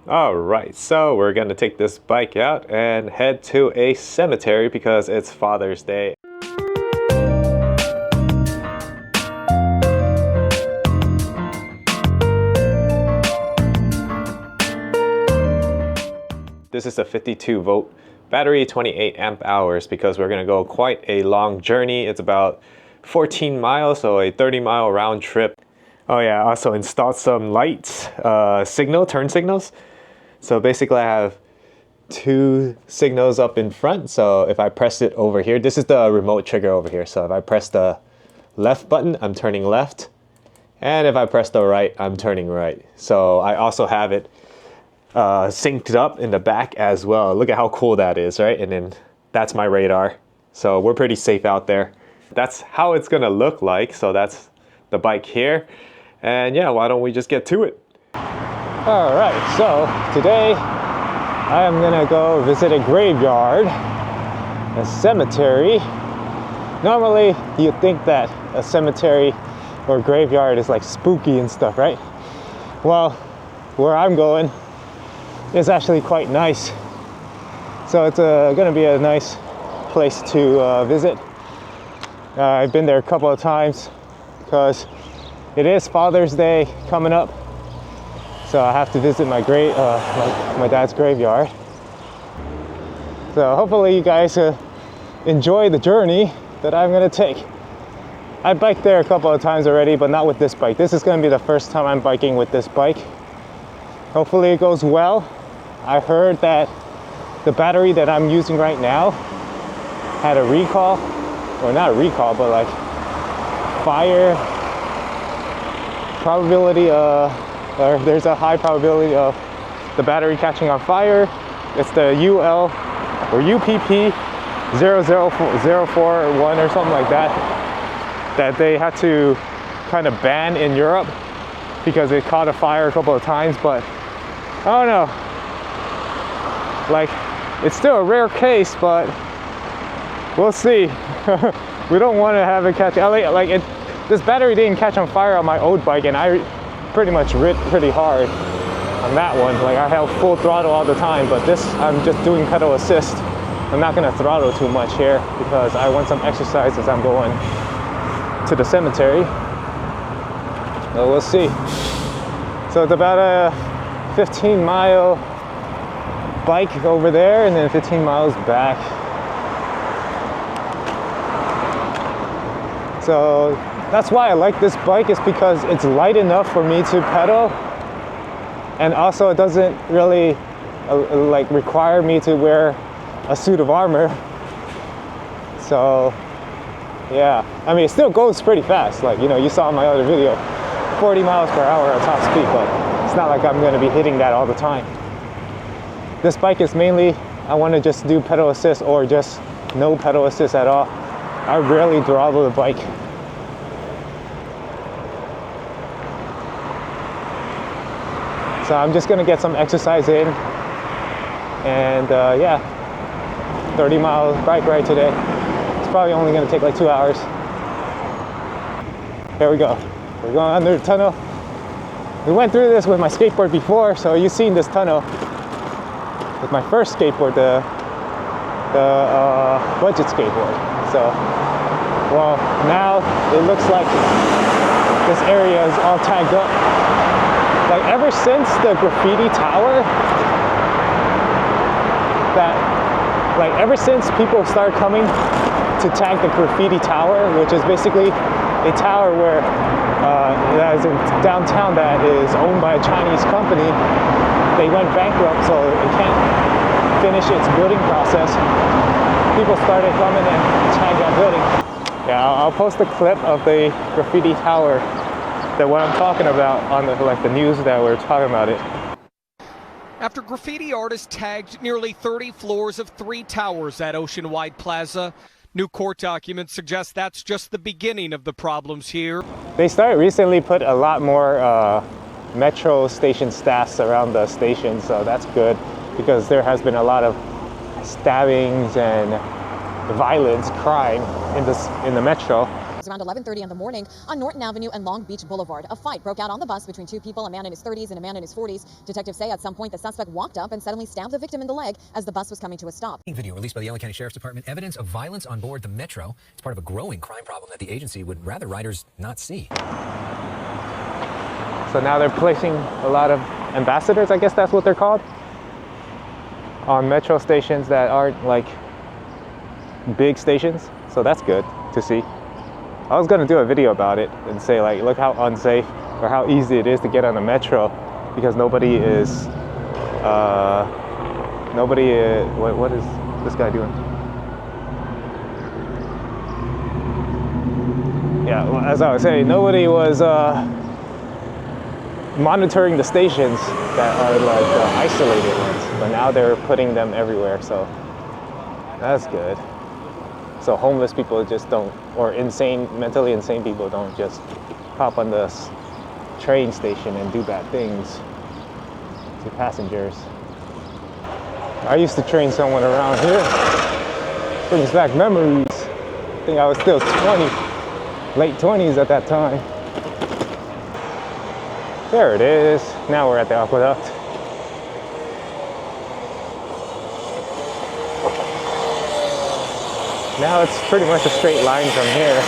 Alright, so we're gonna take this bike out and head to a cemetery because it's Father's Day. This is a 52 volt battery, 28 amp hours, because we're gonna go quite a long journey. It's about 14 miles, so a 30-mile round trip. Oh yeah, I also installed some lights, turn signals. So basically I have two signals up in front. So if I press it over here, this is the remote trigger over here. So if I press the left button, I'm turning left. And if I press the right, I'm turning right. So I also have it synced up in the back as well. Look at how cool that is, right? And then that's my radar. So we're pretty safe out there. That's how it's gonna look like. So that's the bike here. And yeah, why don't we just get to it? All right, so today I am gonna go visit a graveyard, a cemetery. Normally you'd think that a cemetery or graveyard is like spooky and stuff, right? Well, where I'm going is actually quite nice. So it's gonna be a nice place to visit. I've been there a couple of times because it is Father's Day coming up. So I have to visit my dad's graveyard. So hopefully you guys enjoy the journey that I'm gonna take. I biked there a couple of times already, but not with this bike. This is gonna be the first time I'm biking with this bike. Hopefully it goes well. I heard that the battery that I'm using right now had a recall, or not a recall, but like fire probability, or there's a high probability of the battery catching on fire. It's the UL or UPP 00401 or something like that they had to kind of ban in Europe because it caught a fire a couple of times. But I don't know, like, it's still a rare case, but we'll see. We don't want to have it catch, this battery didn't catch on fire on my old bike, and I pretty much ripped pretty hard on that one. Like, I held full throttle all the time, but this, I'm just doing pedal assist. I'm not gonna throttle too much here because I want some exercise as I'm going to the cemetery. So we'll see. So it's about a 15-mile bike over there and then 15 miles back. So that's why I like this bike, is because it's light enough for me to pedal, and also it doesn't really like require me to wear a suit of armor. So yeah, I mean, it still goes pretty fast. Like, you know, you saw in my other video, 40 miles per hour at top speed, but it's not like I'm going to be hitting that all the time. This bike is mainly, I want to just do pedal assist or just no pedal assist at all. I rarely throttle the bike. So I'm just gonna get some exercise in, and yeah, 30-mile bike ride today. It's probably only gonna take like 2 hours. Here we go. We're going under the tunnel. We went through this with my skateboard before, so you've seen this tunnel with my first skateboard, the budget skateboard. So, well, now it looks like this area is all tagged up. Like, ever since the graffiti tower, ever since people started coming to tag the graffiti tower, which is basically a tower where that is in downtown that is owned by a Chinese company. They went bankrupt, so it can't finish its building process. People started coming and tagged that building. Yeah, I'll post a clip of the graffiti tower, that what I'm talking about on the news that we're talking about it. After graffiti artists tagged nearly 30 floors of 3 towers at Oceanwide Plaza, new court documents suggest that's just the beginning of the problems here. They started recently put a lot more metro station staffs around the station, so that's good, because there has been a lot of stabbings and violence, crime in the metro. around 11:30 in the morning on Norton Avenue and Long Beach Boulevard. A fight broke out on the bus between two people, a man in his 30s and a man in his 40s. Detectives say at some point the suspect walked up and suddenly stabbed the victim in the leg as the bus was coming to a stop. Video released by the LA County Sheriff's Department, evidence of violence on board the Metro. It's part of a growing crime problem that the agency would rather riders not see. So now they're placing a lot of ambassadors, I guess that's what they're called, on metro stations that aren't like big stations. So that's good to see. I was gonna do a video about it and say like, look how unsafe or how easy it is to get on the metro because nobody is, what is this guy doing? Yeah, well, as I was saying, nobody was monitoring the stations that are like the isolated ones, but now they're putting them everywhere, so that's good. So homeless people just don't, or mentally insane people don't just pop on the train station and do bad things to passengers. I used to train someone around here. Brings back memories. I think I was still 20, late 20s at that time. There it is. Now we're at the aqueduct. Now it's pretty much a straight line from here.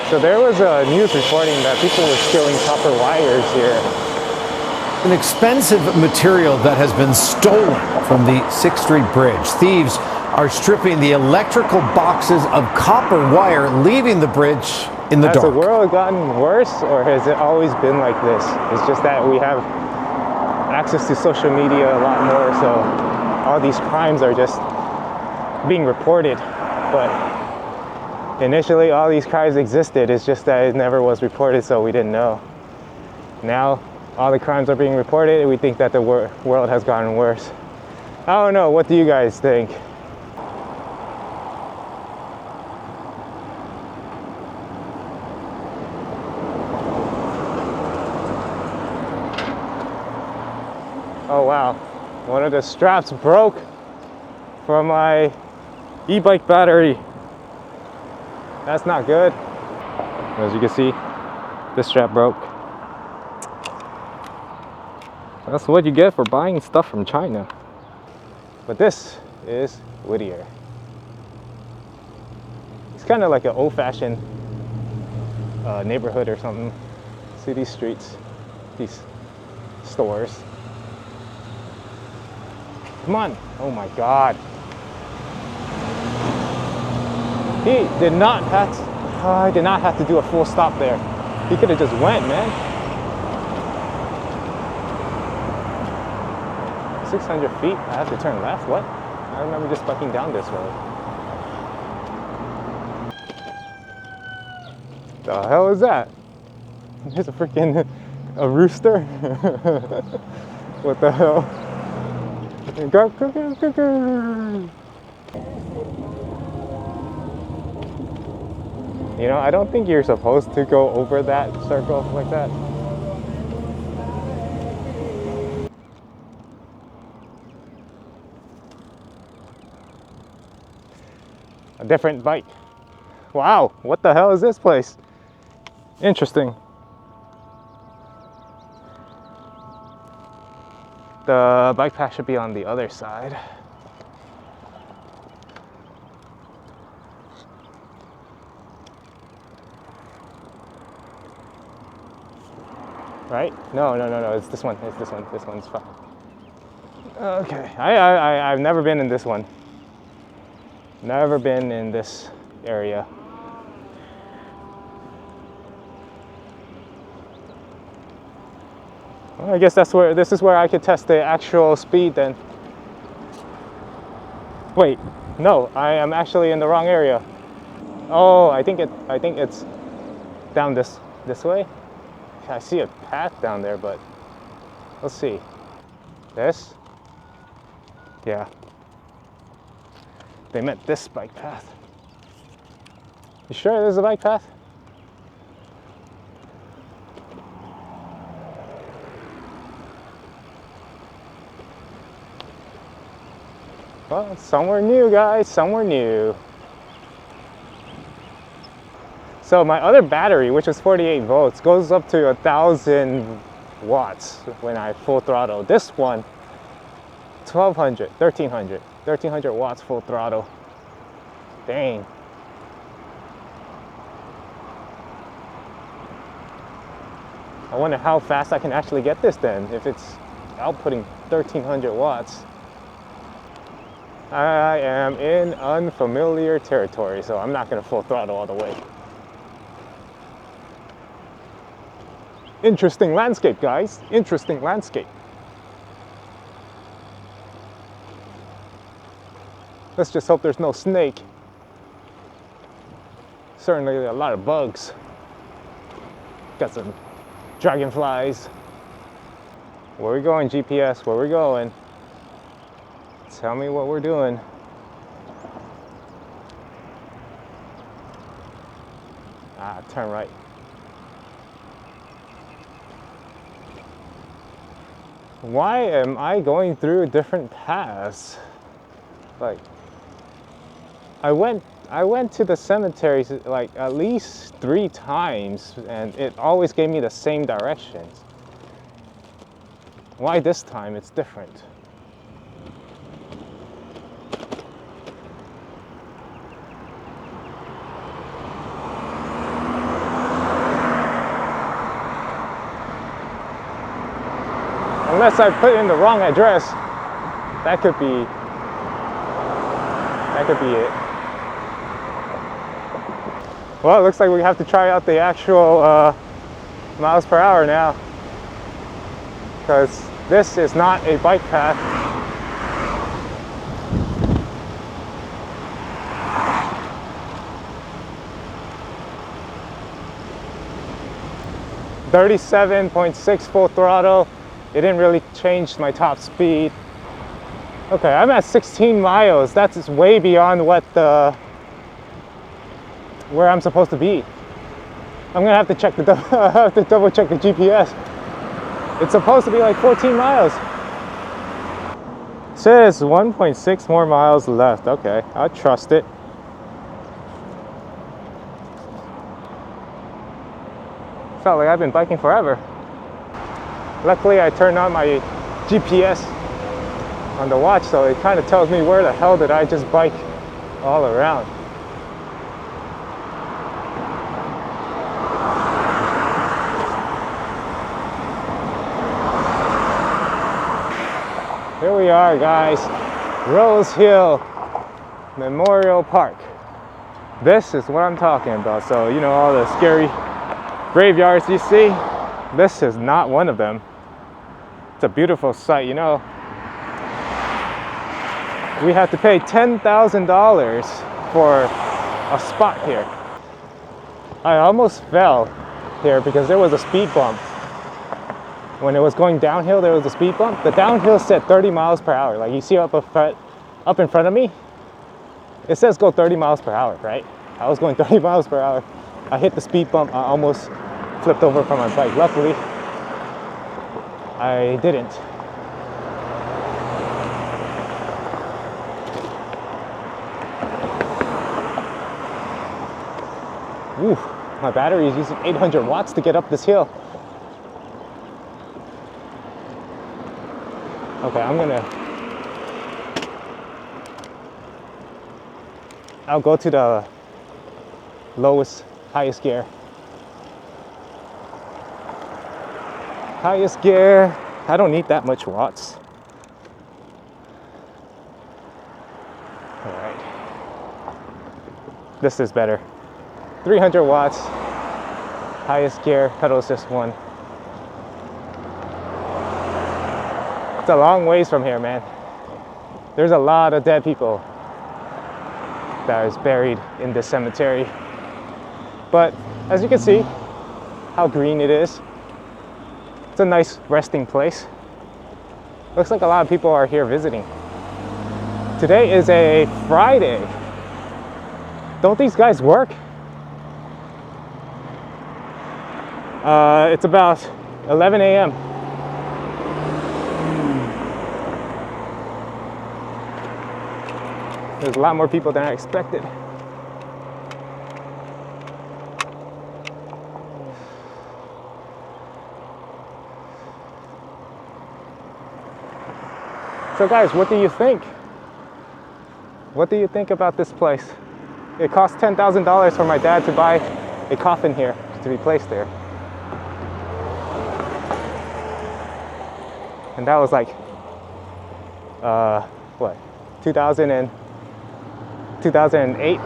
So there was a news reporting that people were stealing copper wires here. An expensive material that has been stolen from the 6th Street Bridge. Thieves are stripping the electrical boxes of copper wire, leaving the bridge in the dark. Has the world gotten worse, or has it always been like this? It's just that we have access to social media a lot more, so all these crimes are just being reported. But initially, all these crimes existed. It's just that it never was reported, so we didn't know. Now, all the crimes are being reported, and we think that the world has gotten worse. I don't know. What do you guys think? Oh wow, one of the straps broke from my e-bike battery. That's not good. As you can see, this strap broke. That's what you get for buying stuff from China. But this is Whittier. It's kind of like an old-fashioned neighborhood or something. See these streets, these stores. Come on. Oh my God. He did not have to do a full stop there. He could have just went, man. 600 feet, I have to turn left, what? I remember just biking down this road. The hell is that? There's a freaking, a rooster? What the hell? You know, I don't think you're supposed to go over that circle like that. A different bike. Wow, what the hell is this place? Interesting. The bike path should be on the other side. Right? No, it's this one. It's this one. This one's fine. Okay, I've never been in this one. Never been in this area. Well, I guess this is where I could test the actual speed then. Wait, no, I am actually in the wrong area. Oh, I think it's down this way. I see a path down there, but let's see. This? Yeah. They meant this bike path. You sure there's a bike path? Well, it's somewhere new, guys, somewhere new. So my other battery, which is 48 volts, goes up to 1,000 watts when I full throttle. This one, 1,300 watts full throttle. Dang. I wonder how fast I can actually get this then, if it's outputting 1,300 watts. I am in unfamiliar territory, so I'm not going to full throttle all the way. Interesting landscape, guys. Interesting landscape. Let's just hope there's no snake. Certainly a lot of bugs. Got some dragonflies. Where we going, GPS? Where we going? Tell me what we're doing. Ah, turn right. Why am I going through different paths? Like, I went to the cemeteries like at least 3 times, and it always gave me the same directions. Why this time it's different? Unless I put in the wrong address, that could be it. Well, it looks like we have to try out the actual miles per hour now, because this is not a bike path. .37.6 full throttle. It didn't really change my top speed. Okay, I'm at 16 miles. That's way beyond what where I'm supposed to be. I'm gonna have to check double check the GPS. It's supposed to be like 14 miles. It says 1.6 more miles left. Okay, I'll trust it. Felt like I've been biking forever. Luckily, I turned on my GPS on the watch, so it kind of tells me where the hell did I just bike all around. Here we are, guys. Rose Hill Memorial Park. This is what I'm talking about. So, you know, all the scary graveyards you see? This is not one of them. It's a beautiful sight, you know. We have to pay $10,000 for a spot here. I almost fell here because there was a speed bump. When it was going downhill, there was a speed bump. The downhill said 30 miles per hour. Like you see up in front of me, it says go 30 miles per hour, right? I was going 30 miles per hour. I hit the speed bump. I almost flipped over from my bike. Luckily, I didn't. Ooh, my battery is using 800 watts to get up this hill. Okay, I'll go to the highest gear. Highest gear, I don't need that much watts. All right, this is better. 300 watts, highest gear, pedal assist 1. It's a long ways from here, man. There's a lot of dead people that is buried in this cemetery. But as you can see, how green it is. It's a nice resting place. Looks like a lot of people are here visiting. Today is a Friday. Don't these guys work? It's about 11 a.m. There's a lot more people than I expected. So guys, what do you think? What do you think about this place? It cost $10,000 for my dad to buy a coffin here to be placed there. And that was like, what, 2008,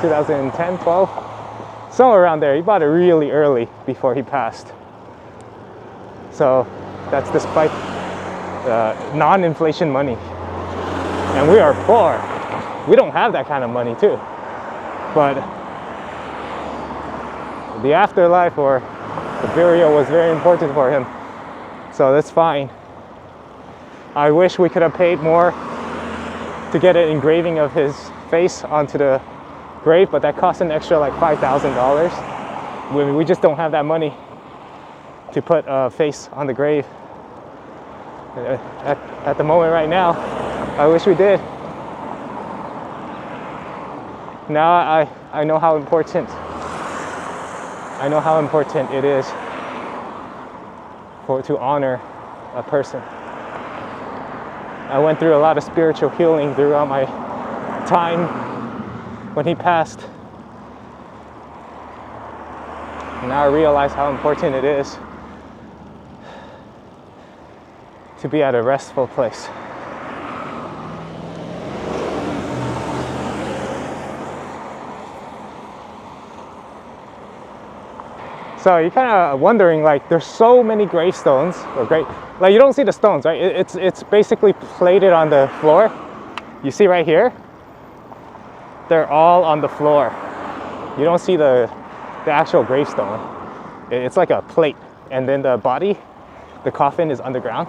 2010, 12? Somewhere around there. He bought it really early before he passed. So that's despite non-inflation money. And we are poor. We don't have that kind of money too. But the afterlife or the burial was very important for him. So that's fine. I wish we could have paid more to get an engraving of his face onto the grave, but that cost an extra like $5,000. We just don't have that money to put a face on the grave. At the moment right now, I wish we did. Now I know how important it is to honor a person. I went through a lot of spiritual healing throughout my time when he passed. And now I realize how important it is to be at a restful place. So you're kind of wondering, like, there's so many gravestones, like you don't see the stones, right? It's basically plated on the floor. You see right here? They're all on the floor. You don't see the actual gravestone. It's like a plate, and then the body, the coffin, is underground.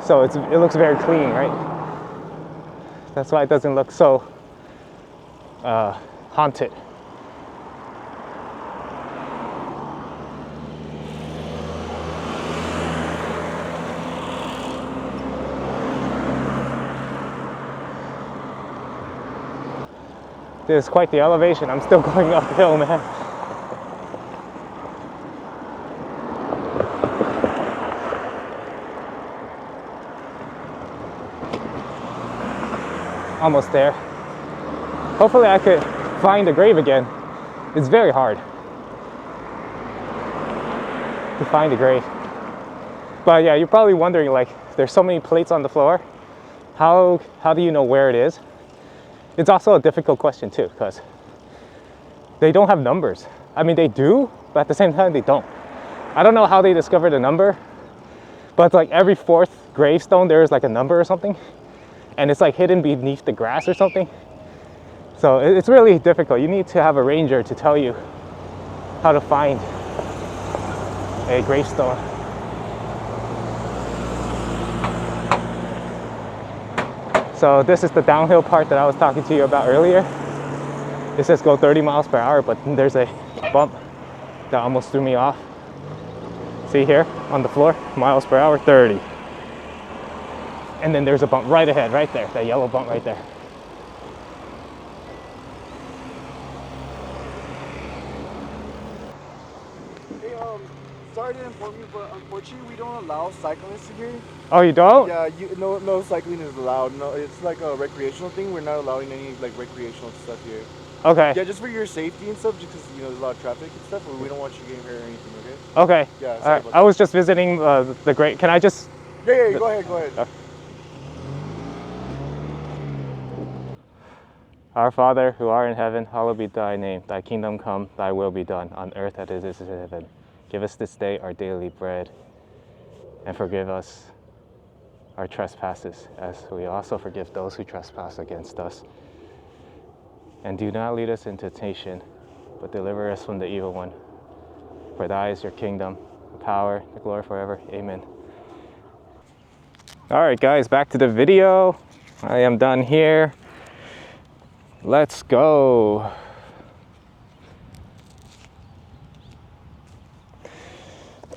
So it looks very clean, right? That's why it doesn't look so haunted. This is quite the elevation. I'm still going uphill, man. Almost there. Hopefully I could find the grave again. It's very hard to find the grave. But yeah, you're probably wondering, like, there's so many plates on the floor. How do you know where it is? It's also a difficult question too, because they don't have numbers. I mean, they do, but at the same time they don't. I don't know how they discovered a number, but it's like every fourth gravestone there is like a number or something, and it's like hidden beneath the grass or something. So it's really difficult. You need to have a ranger to tell you how to find a gravestone. So this is the downhill part that I was talking to you about earlier. It says go 30 miles per hour, but there's a bump that almost threw me off. See here on the floor, miles per hour, 30. And then there's a bump right ahead, right there, that yellow bump right there. Sorry to inform you, but unfortunately we don't allow cyclists here. Oh, you don't? Yeah, no cycling is allowed. No, it's like a recreational thing. We're not allowing any like recreational stuff here. Okay. Yeah, just for your safety and stuff, just because there's a lot of traffic and stuff. But we don't want you getting hurt or anything. Okay. Okay. Yeah. All right. I was just visiting the grave. Can I just? Yeah. Go ahead. Our Father, who art in heaven, hallowed be thy name. Thy kingdom come, thy will be done, on earth as it is in heaven. Give us this day our daily bread, and forgive us our trespasses, as we also forgive those who trespass against us. And do not lead us into temptation, but deliver us from the evil one. For thy is your kingdom, the power, the glory forever. Amen. All right, guys, back to the video. I am done here. Let's go.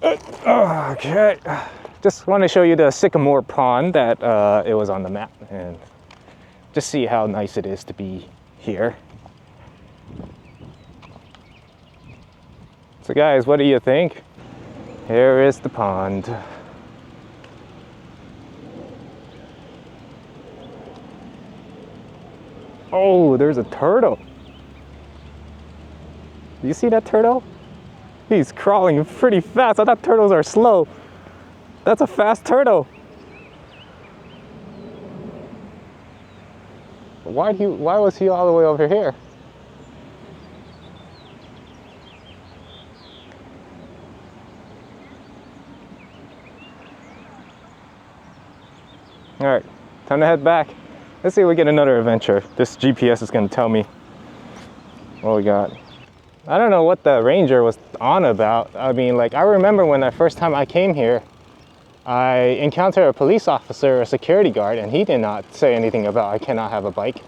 Okay, just want to show you the sycamore pond that it was on the map, and just see how nice it is to be here. It's So guys, what do you think? Here is the pond. Oh, there's a turtle. Do you see that turtle? He's crawling pretty fast. I thought turtles are slow. That's a fast turtle. Why was he all the way over here? All right, time to head back. Let's see if we get another adventure. This GPS is gonna tell me what we got. I don't know what the ranger was on about. I mean, like, I remember when the first time I came here, I encountered a police officer, a security guard, and he did not say anything about I cannot have a bike.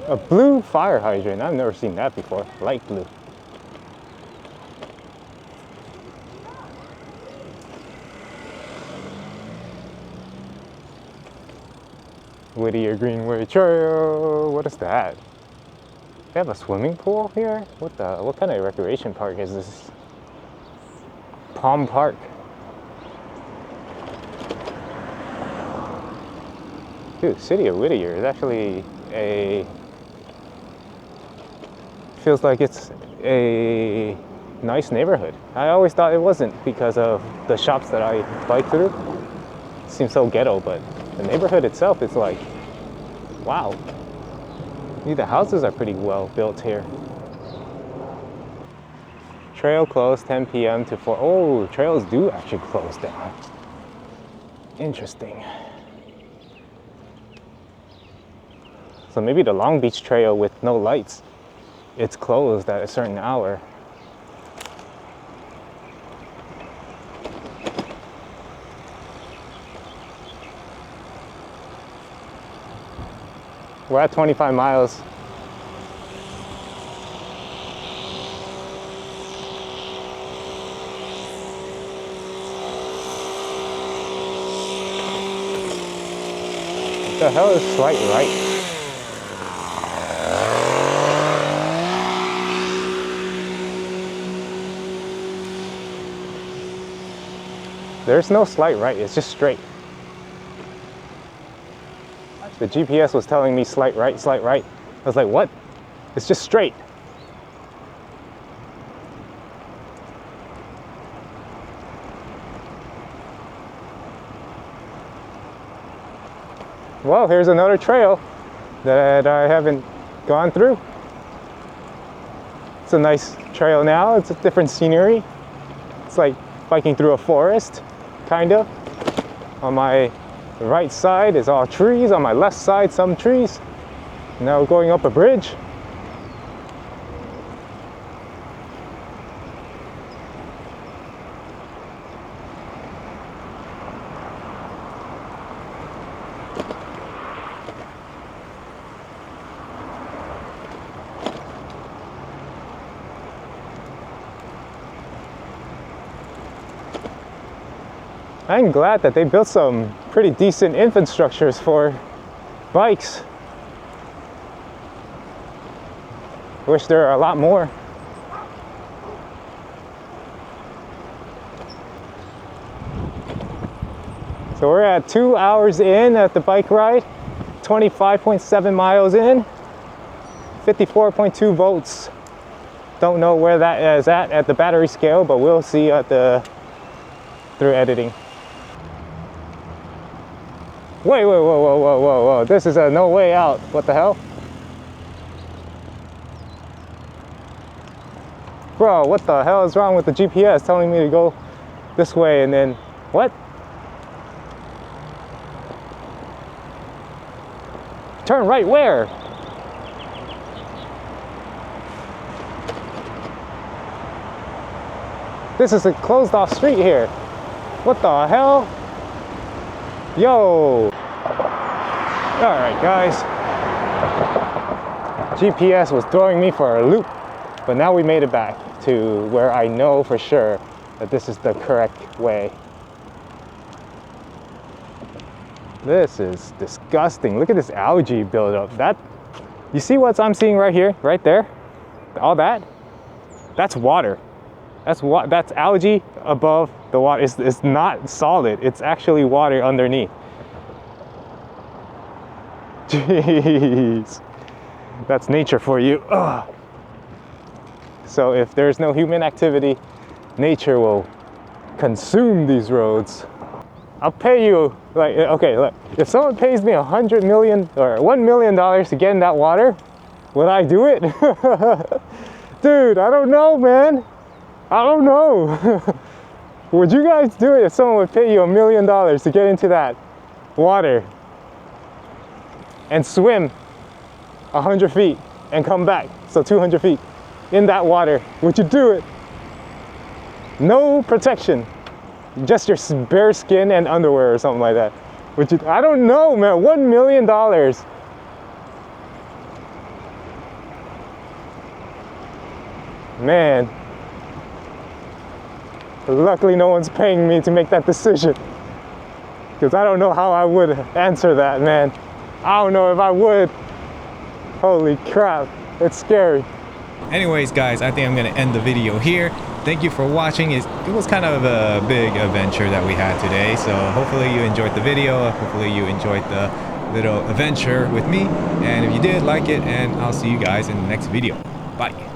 A blue fire hydrant. I've never seen that before. Light blue. Whittier Greenway Trail. What is that? They have a swimming pool here? What kind of recreation park is this? Palm Park. Dude, City of Whittier is actually feels like it's a nice neighborhood. I always thought it wasn't because of the shops that I bike through. It seems so ghetto, but the neighborhood itself is like, wow. The houses are pretty well built here. Trail closed 10 p.m. to 4. Oh, trails do actually close down. Interesting. So maybe the Long Beach Trail with no lights, it's closed at a certain hour. We're at 25 miles. What the hell is slight right? There's no slight right, it's just straight. The GPS was telling me slight right, slight right. I was like, what? It's just straight. Well, here's another trail that I haven't gone through. It's a nice trail now. It's a different scenery. It's like biking through a forest, kind of. On my right side is all trees. On my left side, some trees. Now going up a bridge. I'm glad that they built some pretty decent infrastructures for bikes. Wish there are a lot more. So we're at 2 hours in at the bike ride, 25.7 miles in, 54.2 volts. Don't know where that is at the battery scale, but we'll see at through editing. Wait, whoa. This is a no way out. What the hell? Bro, what the hell is wrong with the GPS telling me to go this way and then, what? Turn right where? This is a closed off street here. What the hell? Yo! Alright guys. GPS was throwing me for a loop. But now we made it back to where I know for sure that this is the correct way. This is disgusting. Look at this algae buildup. That, you see what I'm seeing right here, right there? All that? That's water. That's algae above the water. It's not solid. It's actually water underneath. Jeez. That's nature for you. Ugh. So if there's no human activity, nature will consume these roads. I'll pay you, like, okay, look, if someone pays me $100 million or $1 million to get in that water, would I do it? Dude, I don't know, man. I don't know. Would you guys do it if someone would pay you $1 million to get into that water and swim 100 feet and come back, so 200 feet in that water? Would you do it? No protection, just your bare skin and underwear or something like that. Would you? I don't know, man. $1 million. Man. Luckily no one's paying me to make that decision, because I don't know how I would answer that, man. I don't know if I would. Holy crap, it's scary. Anyways, guys, I think I'm gonna end the video here. Thank you for watching. It was kind of a big adventure that we had today, so hopefully you enjoyed the video. Hopefully you enjoyed the little adventure with me, and if you did, like it, and I'll see you guys in the next video. Bye.